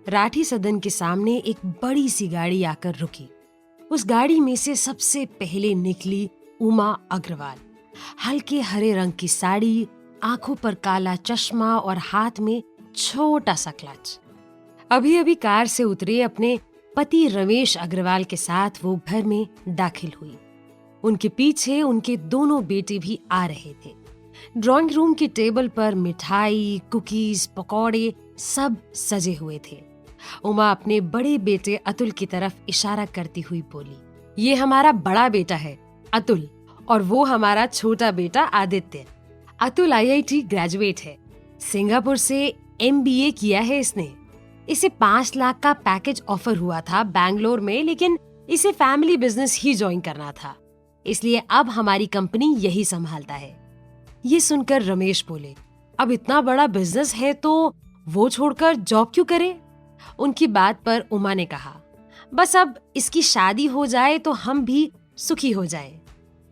राठी सदन के सामने एक बड़ी सी गाड़ी आकर रुकी। उस गाड़ी में से सबसे पहले निकली उमा अग्रवाल। हल्के हरे रंग की साड़ी, आंखों पर काला चश्मा और हाथ में छोटा सा क्लच। अभी अभी कार से उतरे अपने पति रमेश अग्रवाल के साथ वो घर में दाखिल हुई। उनके पीछे उनके दोनों बेटे भी आ रहे थे। ड्राइंग रूम की टेबल पर मिठाई, कुकीज, पकौड़े सब सजे हुए थे। उमा अपने बड़े बेटे अतुल की तरफ इशारा करती हुई बोली, ये हमारा बड़ा बेटा है अतुल, और वो हमारा छोटा बेटा आदित्य। अतुल IIT ग्रेजुएट है, सिंगापुर से MBA किया है इसने। इसे 5 लाख का पैकेज ऑफर हुआ था बैंगलोर में, लेकिन इसे फैमिली बिजनेस ही ज्वाइन करना था, इसलिए अब हमारी कंपनी यही संभालता है। ये सुनकर रमेश बोले, अब इतना बड़ा बिजनेस है तो वो छोड़कर जॉब क्यों करे? उनकी बात पर उमा ने कहा, बस अब इसकी शादी हो जाए तो हम भी सुखी हो जाएं।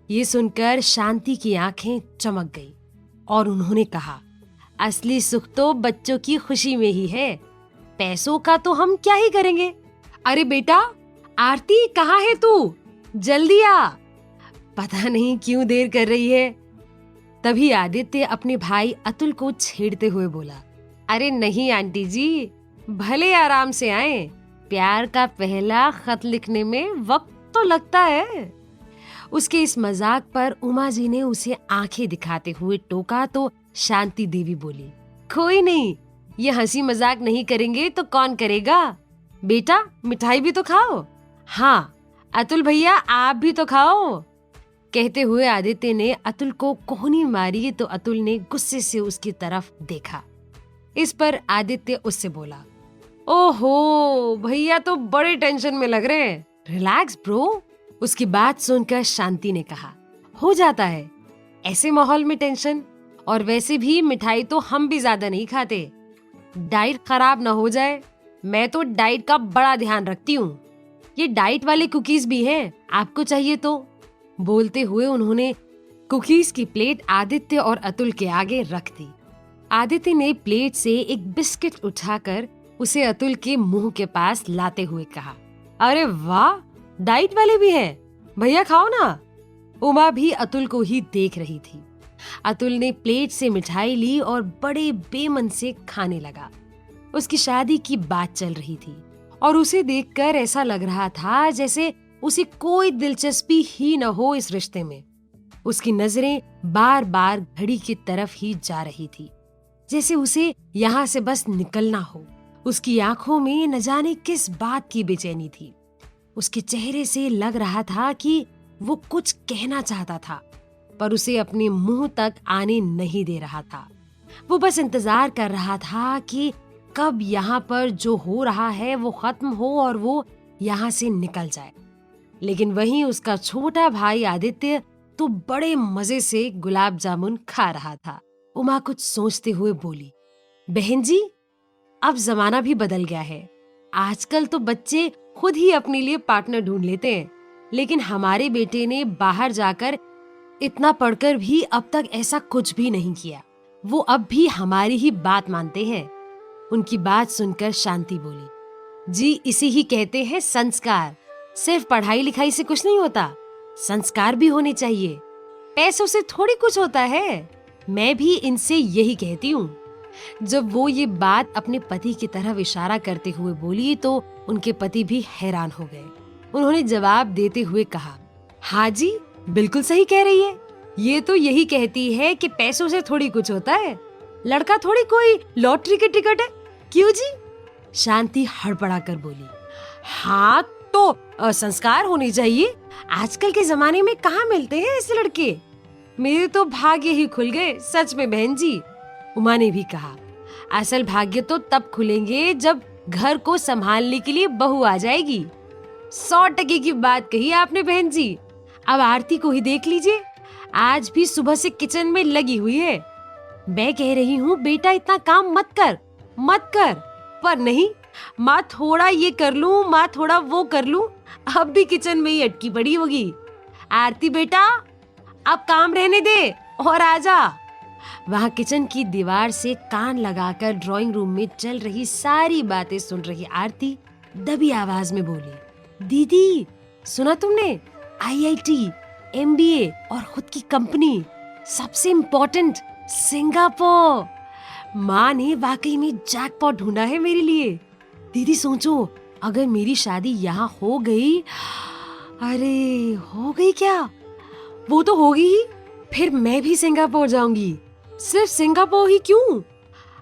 ये सुनकर शांति की आंखें चमक गई और उन्होंने कहा, असली सुख तो बच्चों की खुशी में ही है, पैसों का तो हम क्या ही करेंगे। अरे बेटा आरती, कहाँ है तू? जल्दी आ, पता नहीं क्यों देर कर रही है। तभी आदित्य अपने भाई अतुल को छेड़ते हुए बोला, अरे नहीं आंटी जी, भले आराम से आए, प्यार का पहला खत लिखने में वक्त तो लगता है। उसके इस मजाक पर उमा जी ने उसे आंखें दिखाते हुए टोका तो शांति देवी बोली, कोई नहीं, ये हंसी मजाक नहीं करेंगे तो कौन करेगा? बेटा मिठाई भी तो खाओ। हाँ अतुल भैया, आप भी तो खाओ। कहते हुए आदित्य ने अतुल को कोहनी मारी तो अतुल ने गुस्से से उसकी तरफ देखा। इस पर आदित्य उससे बोला, ओहो भैया तो बड़े टेंशन में लग रहे हैं, रिलैक्स ब्रो। उसकी बात सुनकर शांति ने कहा, हो जाता है ऐसे माहौल में टेंशन, और वैसे भी मिठाई तो हम भी ज्यादा नहीं खाते, डाइट खराब ना हो जाए। मैं तो डाइट का बड़ा ध्यान रखती हूँ, ये डाइट वाले कुकीज भी हैं, आपको चाहिए तो। बोलते हुए उन्होंने कुकीज की प्लेट आदित्य और अतुल के आगे रख दी। आदित्य ने प्लेट से एक बिस्किट उठाकर उसे अतुल के मुंह के पास लाते हुए कहा, अरे वाह, डाइट वाले भी हैं, भैया खाओ ना। उमा भी अतुल को ही देख रही थी। अतुल ने प्लेट से मिठाई ली और बड़े बेमन से खाने लगा। उसकी शादी की बात चल रही थी और उसे देखकर ऐसा लग रहा था जैसे उसे कोई दिलचस्पी ही न हो इस रिश्ते में। उसकी नजरें बार बार घड़ी की तरफ ही जा रही थी, जैसे उसे यहाँ से बस निकलना हो। उसकी आंखों में न जाने किस बात की बेचैनी थी। उसके चेहरे से लग रहा था कि वो कुछ कहना चाहता था, पर उसे अपने मुंह तक आने नहीं दे रहा था। वो बस इंतजार कर रहा था कि कब यहाँ पर जो हो रहा है वो खत्म हो और वो यहाँ से निकल जाए। लेकिन वहीं उसका छोटा भाई आदित्य तो बड़े मजे से गुलाब जामुन खा रहा था। उमा कुछ सोचते हुए बोली, बहन जी, अब जमाना भी बदल गया है, आजकल तो बच्चे खुद ही अपने लिए पार्टनर ढूंढ लेते हैं, लेकिन हमारे बेटे ने बाहर जाकर इतना पढ़कर भी अब तक ऐसा कुछ भी नहीं किया। वो अब भी हमारी ही बात मानते हैं। उनकी बात सुनकर शांति बोली, जी इसे ही कहते हैं संस्कार। सिर्फ पढ़ाई लिखाई से कुछ नहीं होता, संस्कार भी होने चाहिए, पैसों से थोड़ी कुछ होता है। मैं भी इनसे यही कहती हूँ। जब वो ये बात अपने पति की तरफ इशारा करते हुए बोली तो उनके पति भी हैरान हो गए। उन्होंने जवाब देते हुए कहा, हाँ जी, बिल्कुल सही कह रही है, ये तो यही कहती है कि पैसों से थोड़ी कुछ होता है, लड़का थोड़ी कोई लॉटरी के टिकट है, क्यों जी? शांति हड़बड़ा कर बोली, हाँ तो संस्कार होने चाहिए, आजकल के जमाने में कहाँ मिलते हैं ऐसे लड़के, मेरे तो भाग्य ही खुल गए सच में बहन जी। उमा ने भी कहा, असल भाग्य तो तब खुलेंगे जब घर को संभालने के लिए बहू आ जाएगी। 100% की बात कही आपने बहन जी। अब आरती को ही देख लीजिए, आज भी सुबह से किचन में लगी हुई है। मैं कह रही हूँ बेटा इतना काम मत कर, पर नहीं, माँ थोड़ा ये कर लूं, माँ थोड़ा वो कर लूं, अब भी किचन में ही अटकी पड़ी होगी। आरती बेटा अब काम रहने दे और आजा। वहाँ किचन की दीवार से कान लगाकर ड्राइंग रूम में चल रही सारी बातें सुन रही आरती दबी आवाज में बोली, दीदी सुना तुमने? आईआईटी, एमबीए और खुद की कंपनी, सबसे इम्पोर्टेंट सिंगापुर। माँ ने वाकई में जैकपॉट ढूंढा है मेरे लिए। दीदी सोचो, अगर मेरी शादी यहाँ हो गई, अरे हो गई क्या? वो तो होगी ही, फिर मैं भी सिंगापुर जाऊंगी। सिर्फ सिंगापुर ही क्यों,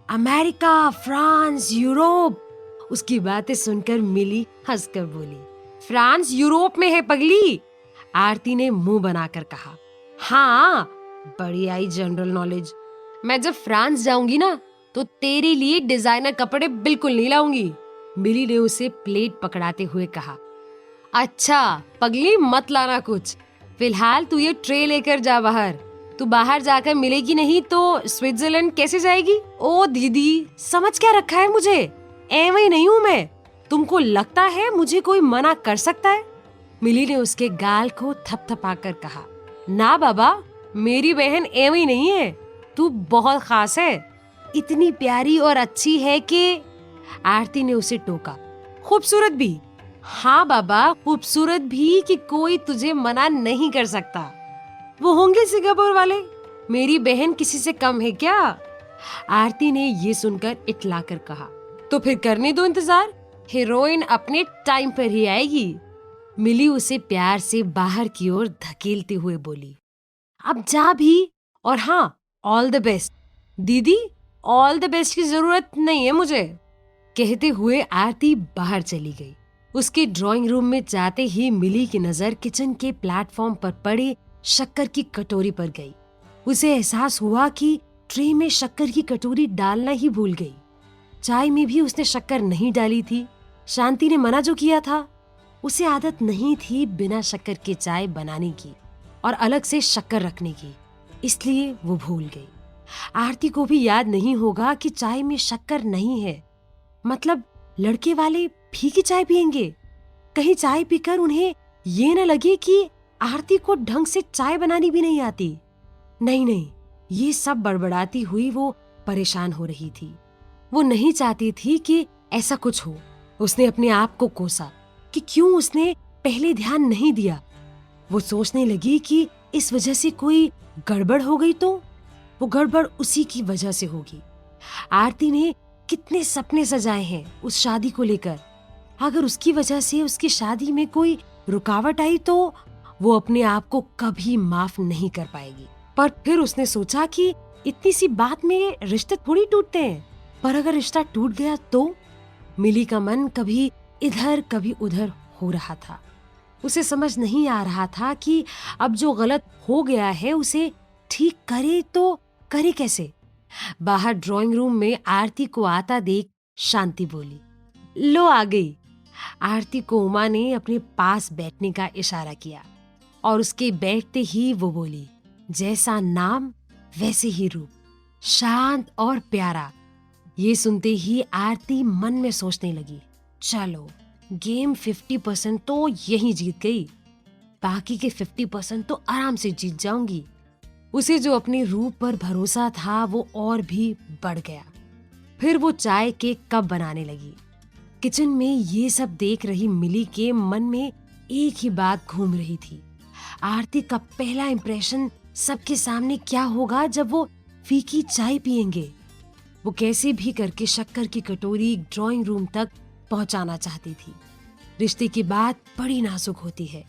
अमेरिका, फ्रांस, यूरोप। उसकी बातें सुनकर मिली हंसकर बोली, फ्रांस यूरोप में है पगली। आरती ने मुंह बनाकर कहा, हाँ बड़ी आई जनरल नॉलेज। मैं जब फ्रांस जाऊंगी ना तो तेरे लिए डिजाइनर कपड़े बिल्कुल नहीं लाऊंगी। मिली ने उसे प्लेट पकड़ाते हुए कहा, अच्छा पगली मत लाना कुछ, फिलहाल तू ये ट्रे लेकर जा बाहर। तू बाहर जाकर मिलेगी नहीं तो स्विट्जरलैंड कैसे जाएगी? ओ दीदी समझ क्या रखा है मुझे, एवं ही नहीं हूँ मैं। तुमको लगता है मुझे कोई मना कर सकता है? मिली ने उसके गाल को थपथपाकर कहा, ना बाबा, मेरी बहन एवं ही नहीं है, तू बहुत खास है, इतनी प्यारी और अच्छी है कि। आरती ने उसे टोका, खूबसूरत भी। हाँ बाबा, खूबसूरत भी कि कोई तुझे मना नहीं कर सकता। वो होंगे सिंगापुर वाले, मेरी बहन किसी से कम है क्या? आरती ने ये सुनकर इतलाकर कहा, तो फिर करने दो इंतजार, हीरोइन अपने टाइम पर ही आएगी। मिली उसे प्यार से बाहर की ओर धकेलते हुए बोली, अब जा भी, और हाँ ऑल द बेस्ट। दीदी ऑल द बेस्ट की जरूरत नहीं है मुझे। कहते हुए आरती बाहर चली गई। उसके ड्राइंग रूम में जाते ही मिली की नजर किचन के प्लेटफॉर्म पर पड़े शक्कर की कटोरी पर गई। उसे एहसास हुआ कि ट्रे में शक्कर की कटोरी डालना ही भूल गई। चाय में भी उसने शक्कर नहीं डाली थी। शांति ने मना जो किया था, उसे आदत नहीं थी बिना शक्कर के चाय बनाने की और अलग से शक्कर रखने की, इसलिए वो भूल गई। आरती को भी याद नहीं होगा कि चाय में शक्कर नहीं है, मतलब लड़के वाले फीकी चाय पियेंगे। कहीं चाय पीकर उन्हें ये न लगे कि आरती को ढंग से चाय बनानी भी नहीं आती। नहीं, ये सब बड़बड़ाती हुई वो परेशान हो रही थी। वो नहीं चाहती थी कि ऐसा कुछ हो। उसने अपने आप को कोसा कि क्यों उसने पहले ध्यान नहीं दिया। वो सोचने लगी कि इस वजह से कोई गड़बड़ हो गई तो वो गड़बड़ उसी की वजह से होगी। आरती ने कितने सपने सजाए हैं उस शादी को लेकर। अगर उसकी वजह से उसकी शादी में कोई रुकावट आई तो वो अपने आप को कभी माफ नहीं कर पाएगी। पर फिर उसने सोचा कि इतनी सी बात में रिश्ते थोड़ी टूटते हैं, पर अगर रिश्ता टूट गया तो। मिली का मन कभी इधर कभी उधर हो रहा था। उसे समझ नहीं आ रहा था कि अब जो गलत हो गया है उसे ठीक करे तो करे कैसे। बाहर ड्राइंग रूम में आरती को आता देख शांति बोली, लो आ गई। आरती को उमा ने अपने पास बैठने का इशारा किया और उसके बैठते ही वो बोली, जैसा नाम वैसे ही रूप, शांत और प्यारा। ये सुनते ही आरती मन में सोचने लगी, चलो गेम 50% तो यही जीत गई, बाकी के 50% तो आराम से जीत जाऊंगी। उसे जो अपने रूप पर भरोसा था वो और भी बढ़ गया। फिर वो चाय के कप बनाने लगी। किचन में ये सब देख रही मिली के मन में एक ही बात घूम रही थी, आरती का पहला इंप्रेशन सबके सामने क्या होगा जब वो फीकी चाय पियेंगे। वो कैसे भी करके शक्कर की कटोरी ड्राइंग रूम तक पहुंचाना चाहती थी। रिश्ते की बात बड़ी नाजुक होती है,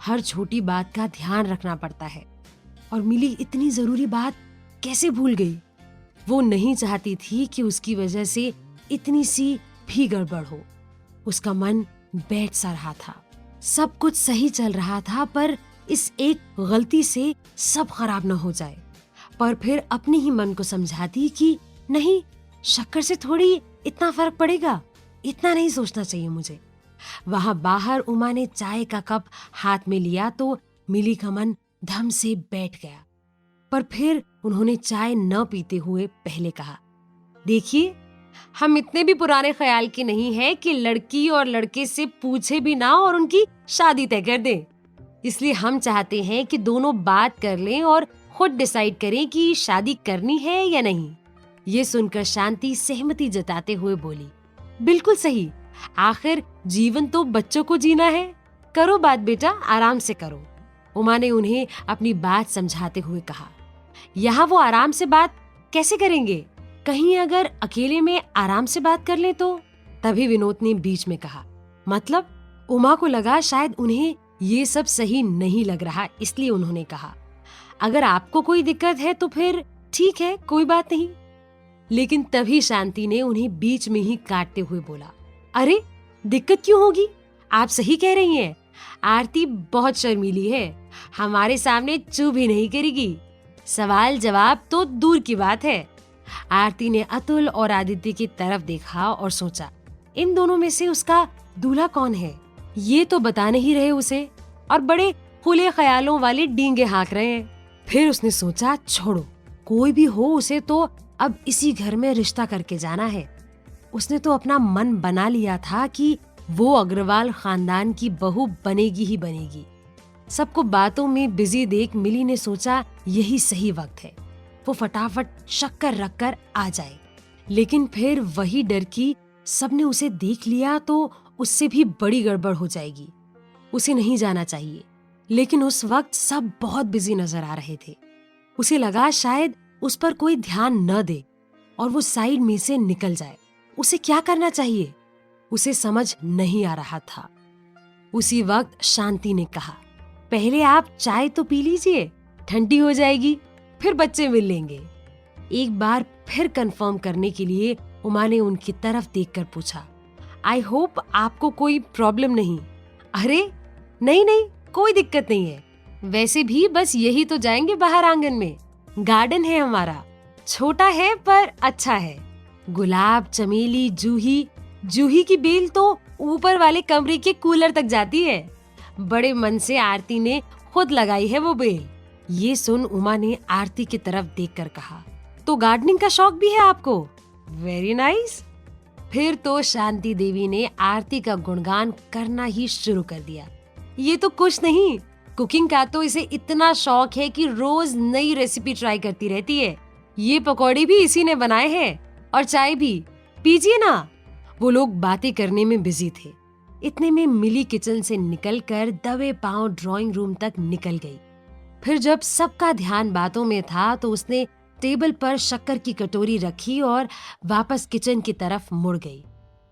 हर छोटी बात का ध्यान रखना पड़ता है, और मिली इतनी जरूरी बात कैसे भूल गई। वो नहीं चाहती थी कि उसकी वजह से इतनी सी भी गड़बड़ हो। उसका मन बैठ सा रहा था, सब कुछ सही चल रहा था, पर इस एक गलती से सब खराब न हो जाए। पर फिर अपने ही मन को समझाती कि नहीं, शक्कर से थोड़ी इतना फर्क पड़ेगा, इतना नहीं सोचना चाहिए मुझे। वहां बाहर उमा ने चाय का कप हाथ में लिया तो मिली का मन धम से बैठ गया। पर फिर उन्होंने चाय न पीते हुए पहले कहा, देखिए हम इतने भी पुराने ख्याल के नहीं हैं कि लड़की और लड़के से पूछे भी ना और उनकी शादी तय कर दें। इसलिए हम चाहते हैं कि दोनों बात कर लें और खुद डिसाइड करें कि शादी करनी है या नहीं। ये सुनकर शांति सहमति जताते हुए बोली, बिल्कुल सही, आखिर जीवन तो बच्चों को जीना है। करो बात बेटा, आराम से करो। उमा ने उन्हें अपनी बात समझाते हुए कहा। यहाँ वो आराम से बात कैसे करेंगे? कहीं अगर अकेले में आराम से बात कर ले तो? तभी विनोद ने बीच में कहा, मतलब? उमा को लगा शायद उन्हें ये सब सही नहीं लग रहा, इसलिए उन्होंने कहा, अगर आपको कोई दिक्कत है तो फिर ठीक है, कोई बात नहीं। लेकिन तभी शांति ने उन्हें बीच में ही काटते हुए बोला, अरे दिक्कत क्यों होगी? आप सही कह रही हैं। आरती बहुत शर्मीली है, हमारे सामने चू भी नहीं करेगी। सवाल जवाब तो दूर की बात है। आरती ने अतुल और आदित्य की तरफ देखा और सोचा, इन दोनों में से उसका दूल्हा कौन है? ये तो बता नहीं रहे उसे और बड़े खुले ख्यालों वाले डींगे हाँक रहे हैं। फिर उसने सोचा, छोड़ो, कोई भी हो उसे तो अब इसी घर में रिश्ता करके जाना है। उसने तो अपना मन बना लिया था कि वो अग्रवाल खानदान की बहू बनेगी ही बनेगी। सबको बातों में बिजी देख मिली ने सोचा यही सही वक्त है, वो फटाफट शक्कर रखकर आ जाए। लेकिन फिर वही डर कि सबने उसे देख लिया तो उससे भी बड़ी गड़बड़ हो जाएगी, उसे नहीं जाना चाहिए। लेकिन उस वक्त सब बहुत बिजी नजर आ रहे थे। उसे लगा शायद उस पर कोई ध्यान न दे और वो साइड में से निकल जाए। उसे क्या करना चाहिए उसे समझ नहीं आ रहा था। उसी वक्त शांति ने कहा, पहले आप चाय तो पी लीजिए, ठंडी हो जाएगी, फिर बच्चे मिल लेंगे। एक बार फिर कंफर्म करने के लिए उमा ने उनकी तरफ देखकर पूछा, आई होप आपको कोई प्रॉब्लम नहीं? अरे नहीं नहीं, कोई दिक्कत नहीं है। वैसे भी बस यही तो जाएंगे बाहर आंगन में, गार्डन है हमारा, छोटा है पर अच्छा है। गुलाब, चमेली, जूही की बेल तो ऊपर वाले कमरे के कूलर तक जाती है। बड़े मन से आरती ने खुद लगाई है वो बेल। ये सुन उमा ने आरती की तरफ देखकर कहा, तो गार्डनिंग का शौक भी है आपको? Very nice. फिर तो शांति देवी ने आरती का गुणगान करना ही शुरू कर दिया। ये तो कुछ नहीं, कुकिंग का तो इसे इतना शौक है कि रोज नई रेसिपी ट्राई करती रहती है। ये पकौड़े भी इसी ने बनाए हैं और चाय भी, पीजिए ना। वो लोग बातें करने में बिजी थे। इतने में मिली किचन से निकलकर दबे पांव ड्राइंग रूम तक निकल गई। फिर जब सबका ध्यान बातों में था तो उसने टेबल पर शक्कर की कटोरी रखी और वापस किचन की तरफ मुड़ गई।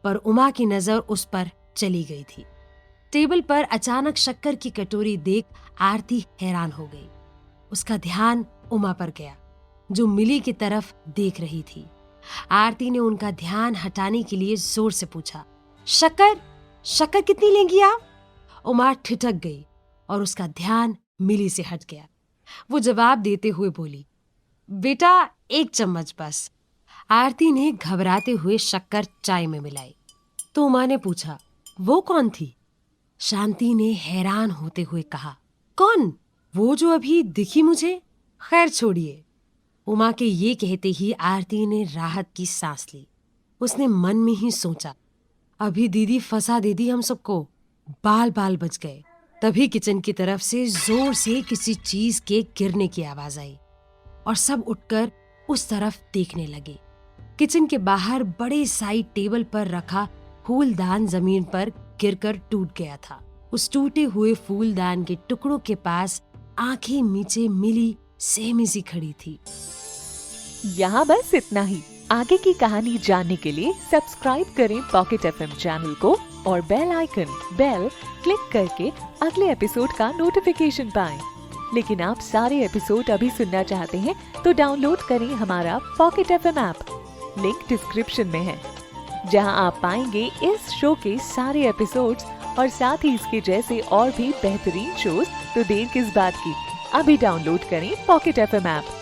पर उमा की नजर उस पर चली गई थी। टेबल पर अचानक शक्कर की कटोरी देख आरती हैरान हो गई। उसका ध्यान उमा पर गया जो मिली की तरफ देख रही थी। आरती ने उनका ध्यान हटाने के लिए जोर से पूछा, शक्कर कितनी लेंगी आप? उमा ठिठक गई और उसका ध्यान मिली से हट गया। वो जवाब देते हुए बोली, बेटा 1 चम्मच बस। आरती ने घबराते हुए शक्कर चाय में मिलाई तो उमा ने पूछा, वो कौन थी? शांति ने हैरान होते हुए कहा, कौन? वो जो अभी दिखी मुझे? खैर छोड़िए। उमा के ये कहते ही आरती ने राहत की सांस ली। उसने मन में ही सोचा, अभी दीदी फंसा दे दी हम सबको, बाल बच गए। तभी किचन की तरफ से जोर से किसी चीज के गिरने की आवाज आई और सब उठकर उस तरफ देखने लगे। किचन के बाहर बड़े साइड टेबल पर रखा फूलदान जमीन पर गिरकर टूट गया था। उस टूटे हुए फूलदान के टुकड़ों के पास आंखें मीचे मिली सहमी सी खड़ी थी। यहाँ बस इतना ही। आगे की कहानी जानने के लिए सब्सक्राइब करें पॉकेट एफएम चैनल को और बेल क्लिक करके अगले एपिसोड का नोटिफिकेशन पाएं। लेकिन आप सारे एपिसोड अभी सुनना चाहते हैं तो डाउनलोड करें हमारा pocket FM app. Link description में है, जहां आप पाएंगे इस शो के सारे एपिसोड्स और साथ ही इसके जैसे और भी बेहतरीन शोज। तो देर किस बात की, अभी डाउनलोड करें पॉकेट एफएम ऐप।